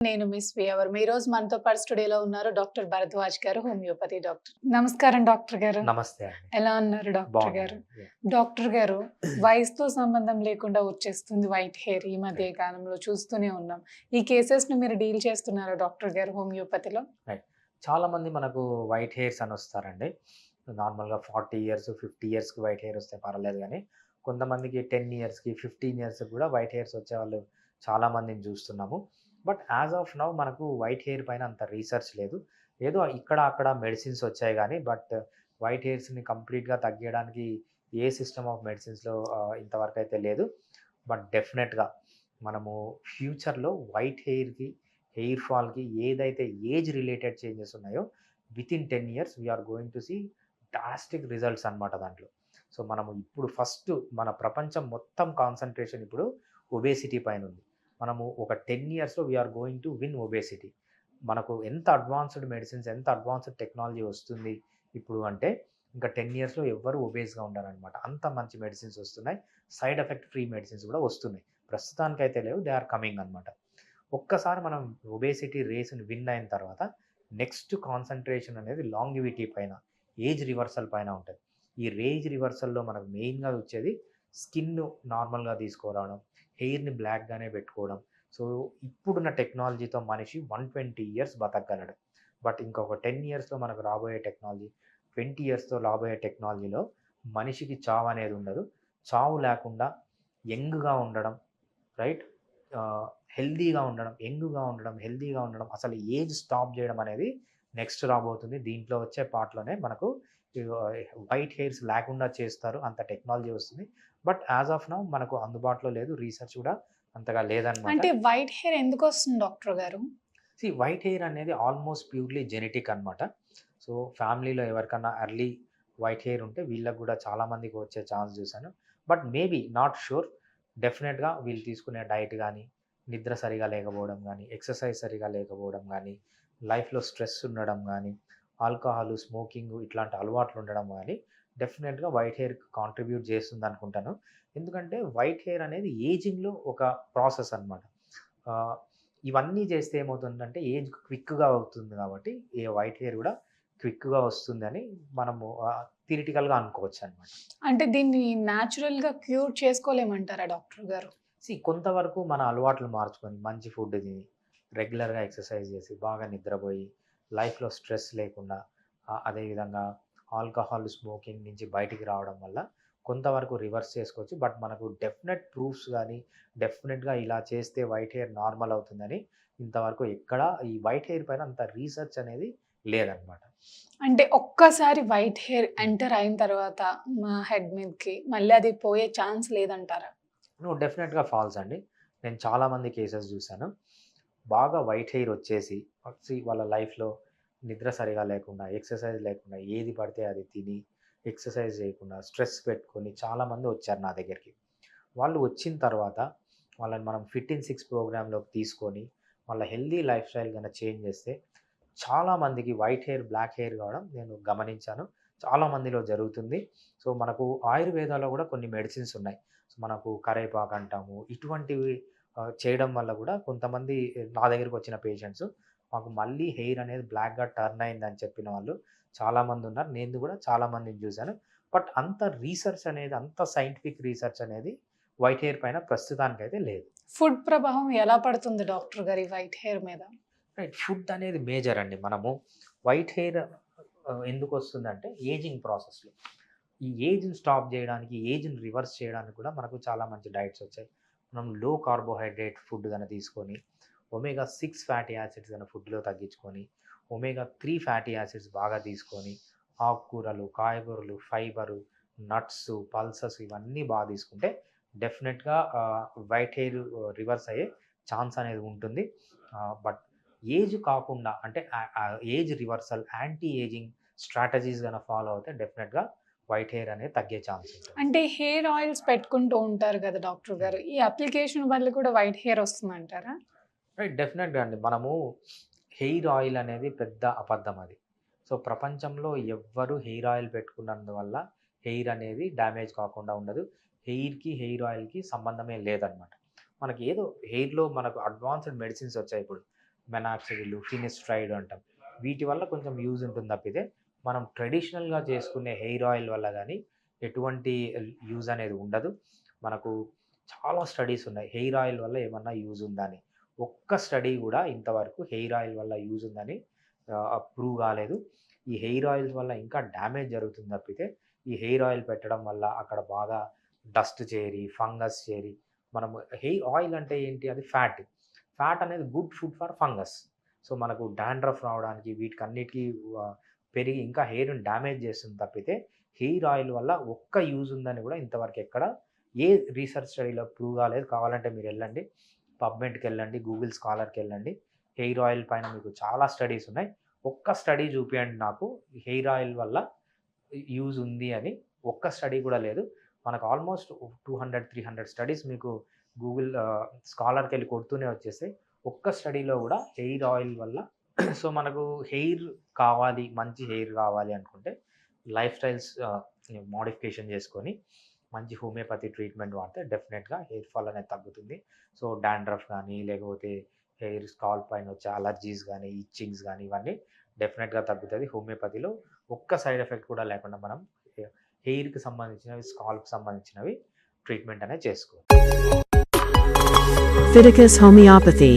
నేను మిస్ వియవర్. ఈరోజు మనతో పాటు స్టూడియోలో ఉన్నారు డాక్టర్ భరద్వాజ్ గారు, హోమియోపతి డాక్టర్. నమస్కారం డాక్టర్ గారు. నమస్తే అండి. ఎలా ఉన్నారు డాక్టర్ గారు? బాగున్నానండి. డాక్టర్ గారు, వయసుతో సంబంధం లేకుండా వచ్చేస్తుంది వైట్ హెయిర్ ఈ మధ్య రైట్. కాలంలో చూస్తూనే ఉన్నాం. ఈ కేసెస్‌ని మీరు డీల్ చేస్తున్నారా డాక్టర్ గారు హోమియోపతిలో? రైట్. చాలామంది మనకు వైట్ హెయిర్స్ అని వస్తారండి. నార్మల్‌గా 40 ఇయర్స్, 50 ఇయర్స్‌కి వైట్ హెయిర్ వస్తే పర్వాలేదు గానీ, కొంతమందికి 10 ఇయర్స్‌కి, 15 ఇయర్స్‌కి కూడా వైట్ హెయిర్స్ వచ్చేవాళ్ళు చాలా మందిని చూస్తున్నాము. బట్ యాస్ ఆఫ్ నౌ మనకు వైట్ హెయిర్ పైన అంత రీసెర్చ్ లేదు. ఏదో ఇక్కడ, అక్కడ మెడిసిన్స్ వచ్చాయి గానీ, బట్ వైట్ హెయిర్స్‌ని కంప్లీట్‌గా తగ్గియడానికి ఏ సిస్టమ్ ఆఫ్ మెడిసిన్స్‌లో ఇంతవరకైతే లేదు. బట్ డెఫినెట్‌గా మనము ఫ్యూచర్‌లో వైట్ హెయిర్‌కి, హెయిర్ ఫాల్‌కి ఏదైతే ఏజ్ రిలేటెడ్ చేంజెస్ ఉన్నాయో within 10 years we are going to see drastic results అనమాట దాంట్లో. సో, మనము ఇప్పుడు ఫస్ట్ మన ప్రపంచం మొత్తం కాన్సంట్రేషన్ ఇప్పుడు ఒబేసిటీ పైనుంది. మనము ఒక 10 ఇయర్స్‌లో we are going to win obesity. మనకు ఎంత అడ్వాన్స్‌డ్ మెడిసిన్స్, ఎంత అడ్వాన్స్‌డ్ టెక్నాలజీ వస్తుంది ఇప్పుడు అంటే, ఇంకా 10 ఇయర్స్‌లో ఎవ్వరు ఒబేస్‌గా ఉండరనమాట. అంత మంచి మెడిసిన్స్ వస్తున్నాయి. సైడ్ ఎఫెక్ట్ ఫ్రీ మెడిసిన్స్ కూడా వస్తున్నాయి. ప్రస్తుతానికైతే లేవు. దే ఆర్ కమింగ్ అనమాట. ఒక్కసారి మనం ఒబేసిటీ రేస్‌ని విన్ అయిన తర్వాత నెక్స్ట్ కాన్సంట్రేషన్ అనేది లాంగివిటీ పైన, ఏజ్ రివర్సల్ పైన ఉంటది. ఈ ఏజ్ రివర్సల్‌లో మనకు మెయిన్‌గా వచ్చేది స్కిన్ నార్మల్‌గా తీసుకురావడం, హెయిర్‌ని బ్లాక్‌గానే పెట్టుకోవడం. సో, ఇప్పుడున్న టెక్నాలజీతో మనిషి 120 ఇయర్స్ బతకగలడు. బట్ ఇంకొక 10 ఇయర్స్‌లో మనకు రాబోయే టెక్నాలజీ, 20 ఇయర్స్‌తో రాబోయే టెక్నాలజీలో మనిషికి చావనేది ఉండదు. చావు లేకుండా యంగ్‌గా ఉండడం, రైట్? హెల్తీగా ఉండడం, యంగ్‌గా ఉండడం, హెల్తీగా ఉండడం, అసలు ఏజ్ స్టాప్ జేయడం అనేది నెక్స్ట్ రాబోతుంది. దీంట్లో వచ్చే పార్ట్‌లోనే మనకు వైట్ హెయిర్స్ లేకుండా చేస్తారు. అంత టెక్నాలజీ వస్తుంది. బట్ యాస్ ఆఫ్ నౌ మనకు అందుబాటులో లేదు. రీసెర్చ్ కూడా అంతగా లేదనమాట. అంటే వైట్ హెయిర్ ఎందుకొస్తుంది డాక్టర్ గారు? వైట్ హెయిర్ అనేది ఆల్మోస్ట్ ప్యూర్‌లీ జెనెటిక్ అనమాట. సో, ఫ్యామిలీలో ఎవరికన్నా ఎర్లీ వైట్ హెయిర్ ఉంటే వీళ్ళకి గూడా చాలా మందికి వచ్చే ఛాన్స్ చూసాను. But maybe not sure. డెఫినిట్‌గా వీళ్ళు తీసుకునే డైట్ గానీ, నిద్ర సరిగా లేకపోవడం గానీ, ఎక్సర్సైజ్ సరిగా లేకపోవడం గానీ, లైఫ్‌లో స్ట్రెస్ ఉండడం గానీ, ఆల్కహాలు, స్మోకింగు ఇట్లాంటి అలవాట్లు ఉండడం గానీ, డెఫినిట్‌గా వైట్ హెయిర్‌కి కాంట్రిబ్యూట్ చేస్తుందనుకుంటాను. ఎందుకంటే వైట్ హెయిర్ అనేది ఏజింగ్‌లో ఒక ప్రాసెస్ అనమాట. ఆహ్, ఇవన్నీ చేస్తే ఏమవుతుందంటే ఏజ్ క్విక్‌గా అవుతుంది కాబట్టి, ఈ వైట్ హెయిర్ గూడా క్విక్‌గా వస్తుందని మనము థియరిటికల్‌గా అనుకోవచ్చనమాట. అంటే దీన్ని న్యాచురల్‌గా క్యూర్ చేసుకోలేమంటారా డాక్టర్ గారు? కొంతవరకు మన అలవాట్లు మార్చుకొని, మంచి ఫుడ్ తిని, రెగ్యులర్‌గా ఎక్సర్సైజ్ చేసి, బాగా నిద్రపోయి, లైఫ్‌లో స్ట్రెస్ లేకుండా అదేవిధంగా ఆల్కహాల్, స్మోకింగ్ నుంచి బయటికి రావడం వల్ల కొంతవరకు రివర్స్ చేసుకోవచ్చు. బట్ మనకు డెఫినెట్ ప్రూఫ్స్ గానీ, డెఫినెట్‌గా ఇలా చేస్తే వైట్ హెయిర్ నార్మల్ అవుతుందని ఇంతవరకు ఎక్కడా ఈ వైట్ హెయిర్ పైన అంత రీసెర్చ్ అనేది లేదనమాట. అంటే ఒక్కసారి వైట్ హెయిర్ హ్మ్. ఎంటర్ అయిన తర్వాత మా హెడ్ మీదకి మళ్ళీ అది పోయే ఛాన్స్ లేదంటారా? డెఫినెట్‌గా ఫాల్స్ అండి. నేను చాలామంది కేసెస్ చూసాను. బాగా వైట్ హెయిర్ వచ్చేసి వాళ్ళ లైఫ్‌లో నిద్ర సరిగా లేకుండా, ఎక్సర్సైజ్ లేకుండా, ఏది పడితే అది తిని, ఎక్సర్సైజ్ చేయకుండా, స్ట్రెస్ పెట్టుకొని చాలామంది వచ్చారు నా దగ్గరికి. వాళ్ళు వచ్చిన తర్వాత వాళ్ళని మనం ఫిట్ ఇన్ 6 ప్రోగ్రామ్‌లోకి తీసుకొని, వాళ్ళ హెల్తీ లైఫ్ స్టైల్ గనక చేంజ్ చేస్తే చాలామందికి వైట్ హెయిర్, బ్లాక్ హెయిర్ కావడం నేను గమనించాను. చాలా మందిలో జరుగుతుంది. సో, మనకు ఆయుర్వేదాలో కూడా కొన్ని మెడిసిన్స్ ఉన్నాయి. సో, మనకు కరేపాకు అంటాము. ఇటువంటివి చేయడం వల్ల కూడా కొంతమంది నా దగ్గరికొచ్చిన పేషెంట్స్ మాకు మళ్ళీ హెయిర్ అనేది బ్లాక్‌గా టర్న్ అయిందని చెప్పిన వాళ్ళు చాలామందున్నారు. నేను కూడా చాలామందిని చూసాను. బట్ అంత రీసెర్చ్ అనేది, అంత సైంటిఫిక్ రీసెర్చ్ అనేది వైట్ హెయిర్ పైన ప్రస్తుతానికైతే లేదు. ఫుడ్ ప్రభావం ఎలా పడుతుంది డాక్టర్ గారు ఈ వైట్ హెయిర్ మీద? రైట్. ఫుడ్ అనేది మేజర్ అండి. మనము వైట్ హెయిర్ ఎందుకొస్తుందంటే ఏజింగ్ ప్రాసెస్‌లో. ఈ ఏజ్‌ని స్టాప్ జేయడానికి, ఏజ్‌ని రివర్స్ చేయడానికి కూడా మనకు చాలా మంచి డైట్స్ వచ్చాయి. మనం లో కార్బోహైడ్రేట్ ఫుడ్ గన తీసుకొని, ఒమేగా 6 ఫ్యాటీ యాసిడ్స్ గన ఫుడ్‌లో తగ్గించుకొని, ఒమేగా 3 ఫ్యాటీ యాసిడ్స్ బాగా తీసుకొని, ఆకుకూరలు, కాయగూరలు, ఫైబరు, నట్సు, పల్సెస్ ఇవన్నీ బాగా తీసుకుంటే డెఫినిట్‌గా వైట్ హెయిర్ రివర్స్ అయ్యే ఛాన్స్ అనేది ఉంటుంది. బట్ ఏజ్ కాకుండా అంటే age reversal, anti ageing strategies గన ఫాలో అవుతే డెఫినిట్‌గా వైట్ హెయిర్ అనేది తగ్గే ఛాన్స్ ఉంటుంది. అంటే హెయిర్ ఆయిల్స్ పెట్టుకుంటూ ఉంటారు గదా డాక్టర్ హ్మ్. గారు. ఈ అప్లికేషన్ వల్ల కూడా వైట్ హెయిర్ వస్తుందంటారా? రైట్. డెఫినెట్‌గా అండి. మనము హెయిర్ ఆయిల్ అనేది పెద్ద అబద్ధం అది. సో, ప్రపంచంలో ఎవ్వరు హెయిర్ ఆయిల్ పెట్టుకున్నందువల్ల హెయిర్ అనేది డ్యామేజ్ కాకుండా ఉండదు. హెయిర్‌కి, హెయిర్ ఆయిల్‌కి సంబంధమే లేదనమాట. మనకి ఏదో హెయిర్‌లో మనకు అడ్వాన్స్‌డ్ మెడిసిన్స్ వచ్చాయి ఇప్పుడు. మెనాక్సిడిల్, ఫినిస్ట్రైడ్ అంటాం. వీటి వల్ల కొంచెం యూజ్ ఉంటుంది తప్పితే మనం ట్రెడిషనల్గా చేసుకునే హెయిర్ ఆయిల్ వల్ల కానీ ఎటువంటి యూజ్ అనేది ఉండదు. మనకు చాలా స్టడీస్ ఉన్నాయి హెయిర్ ఆయిల్ వల్ల ఏమన్నా యూజ్ ఉందా అని. ఒక్క స్టడీ కూడా ఇంతవరకు హెయిర్ ఆయిల్ వల్ల యూజ్ ఉందని ప్రూవ్ కాలేదు. ఈ హెయిర్ ఆయిల్స్ వల్ల ఇంకా డ్యామేజ్ జరుగుతుంది తప్పితే ఈ హెయిర్ ఆయిల్ పెట్టడం వల్ల అక్కడ బాగా డస్ట్ చేరి, ఫంగస్ చేరి, మనం హెయిర్ ఆయిల్ అంటే ఏంటి, అది ఫ్యాట్. ఫ్యాట్ అనేది good food for fungus. So మనకు డాండ్రఫ్ రావడానికి వీటికన్నిటికీ పెరిగి ఇంకా హెయిర్ని డ్యామేజ్ చేస్తుంది తప్పితే హెయిర్ ఆయిల్ వల్ల ఒక్క యూజ్ ఉందని కూడా ఇంతవరకు ఎక్కడ ఏ రీసెర్చ్ స్టడీలో ప్రూవ్ కాలేదు. కావాలంటే మీరు వెళ్ళండి, పబ్మెడ్కి వెళ్ళండి, గూగుల్ స్కాలర్కి వెళ్ళండి, హెయిర్ ఆయిల్ పైన మీకు చాలా స్టడీస్ ఉన్నాయి. ఒక్క స్టడీ చూపించండి నాకు హెయిర్ ఆయిల్ వల్ల యూజ్ ఉంది అని. ఒక్క స్టడీ కూడా లేదు. మనకు ఆల్మోస్ట్ 200-300 స్టడీస్ మీకు గూగుల్ స్కాలర్కి వెళ్ళి కొడుతూనే వచ్చేసాయి. ఒక్క స్టడీలో కూడా హెయిర్ ఆయిల్ వల్ల సో మనకు హెయిర్ కావాలి, మంచి హెయిర్ కావాలి అనుకుంటే లైఫ్ స్టైల్స్ మోడిఫికేషన్ చేసుకొని మంచి హోమియోపతి ట్రీట్మెంట్ వాడితే డెఫినెట్గా హెయిర్ ఫాల్ అనేది తగ్గుతుంది. సో డాండ్రఫ్ కానీ లేకపోతే హెయిర్ స్కాల్ప్ పైన వచ్చే అలర్జీస్ కానీ, ఇచ్చింగ్స్ కానీ ఇవన్నీ డెఫినెట్గా తగ్గుతుంది. హోమియోపతిలో ఒక్క సైడ్ ఎఫెక్ట్ కూడా లేకుండా మనం హెయిర్కి సంబంధించినవి, స్కాల్ప్కి సంబంధించినవి ట్రీట్మెంట్ అనేది చేసుకోవాలి. Fiticus Homeopathy